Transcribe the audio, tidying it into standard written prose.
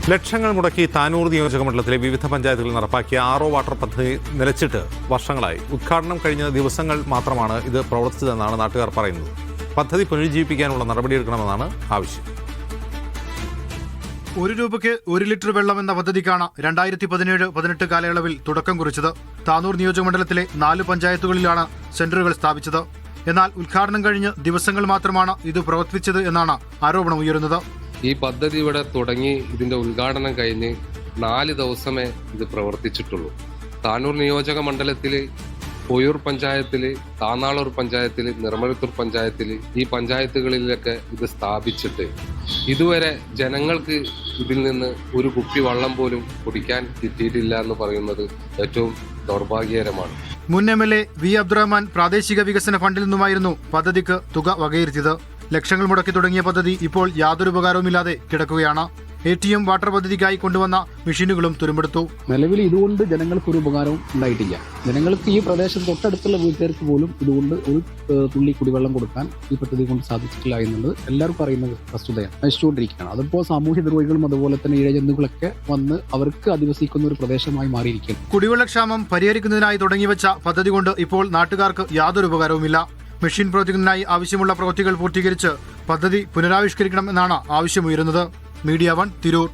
ലക്ഷങ്ങൾ മുടക്കി താനൂർ നിയോജകമണ്ഡലത്തിലെ വിവിധ പഞ്ചായത്തുകളിൽ നടപ്പാക്കിയ RO വാട്ടർ പദ്ധതി നിലച്ചിട്ട് വർഷങ്ങളായി. ഉദ്ഘാടനം കഴിഞ്ഞ ദിവസങ്ങൾ മാത്രമാണ് ഇത് പ്രവർത്തിച്ചതെന്നാണ് നാട്ടുകാർ പറയുന്നത്. പദ്ധതി പുനരുജ്ജീവിപ്പിക്കാനുള്ള നടപടിയെടുക്കണമെന്നാണ് ആവശ്യം. 1 രൂപയ്ക്ക് 1 ലിറ്റർ വെള്ളം എന്ന പദ്ധതിക്കാണ് 2017-18 കാലയളവിൽ തുടക്കം കുറിച്ചത്. താനൂർ നിയോജകമണ്ഡലത്തിലെ 4 പഞ്ചായത്തുകളിലാണ് സെന്ററുകൾ സ്ഥാപിച്ചത്. എന്നാൽ ഉദ്ഘാടനം കഴിഞ്ഞ് ദിവസങ്ങൾ മാത്രമാണ് ഇത് പ്രവർത്തിച്ചത് എന്നാണ് ആരോപണം ഉയരുന്നത്. ഈ പദ്ധതി ഇവിടെ തുടങ്ങി ഇതിന്റെ ഉദ്ഘാടനം കഴിഞ്ഞ് 4 ദിവസമേ ഇത് പ്രവർത്തിച്ചിട്ടുള്ളൂ. താനൂർ നിയോജക മണ്ഡലത്തില് പൊയൂർ പഞ്ചായത്തില്, താനാളൂർ പഞ്ചായത്തില്, നിർമ്മലത്തൂർ പഞ്ചായത്തില് ഈ പഞ്ചായത്തുകളിലൊക്കെ ഇത് സ്ഥാപിച്ചിട്ട് ഇതുവരെ ജനങ്ങൾക്ക് ഇതിൽ നിന്ന് ഒരു കുപ്പി വെള്ളം പോലും കുടിക്കാൻ കിട്ടിയിട്ടില്ല എന്ന് പറയുന്നത് ഏറ്റവും ദൗർഭാഗ്യകരമാണ്. മുൻ MLA വി അബ്ദുറഹ്മാൻ പ്രാദേശിക വികസന ഫണ്ടിൽ നിന്നുമായിരുന്നു പദ്ധതിക്ക് തുക വകയിരുത്തിയത്. ലക്ഷങ്ങൾ മുടക്കി തുടങ്ങിയ പദ്ധതി ഇപ്പോൾ യാതൊരു ഉപകാരവുമില്ലാതെ കിടക്കുകയാണ്. ATM വാട്ടർ പദ്ധതിക്കായി കൊണ്ടുവന്ന മെഷീനുകളും തുരുമ്പെടുത്തു. നിലവിൽ ഇതുകൊണ്ട് ജനങ്ങൾക്ക് ഒരു ഉപകാരവും ഉണ്ടായിട്ടില്ല. ജനങ്ങൾക്ക് ഈ പ്രദേശത്ത് തൊട്ടടുത്തുള്ള വീട്ടുകാർക്ക് പോലും ഇതുകൊണ്ട് ഒരു തുള്ളി കുടിവെള്ളം കൊടുക്കാൻ ഈ പദ്ധതി കൊണ്ട് സാധിച്ചിട്ടില്ല എന്നുള്ളത് എല്ലാവർക്കും അറിയുന്ന വസ്തുതയാണ്. നശിച്ചുകൊണ്ടിരിക്കുകയാണ്. അതിപ്പോൾ സാമൂഹ്യ ദ്രോഹികളും അതുപോലെ തന്നെ ഇഴജന്തുക്കളൊക്കെ വന്ന് അവർക്ക് അധിവസിക്കുന്ന ഒരു പ്രദേശമായി മാറിയിരിക്കും. കുടിവെള്ളക്ഷാമം പരിഹരിക്കുന്നതിനായി തുടങ്ങിവെച്ച പദ്ധതി കൊണ്ട് ഇപ്പോൾ നാട്ടുകാർക്ക് യാതൊരു ഉപകാരവുമില്ല. മെഷീൻ പ്രവർത്തിക്കുന്നതിനായി ആവശ്യമുള്ള പ്രവൃത്തികൾ പൂർത്തീകരിച്ച് പദ്ധതി പുനരാവിഷ്കരിക്കണമെന്നാണ് ആവശ്യമുയരുന്നത്. മീഡിയ 1 തിരൂർ.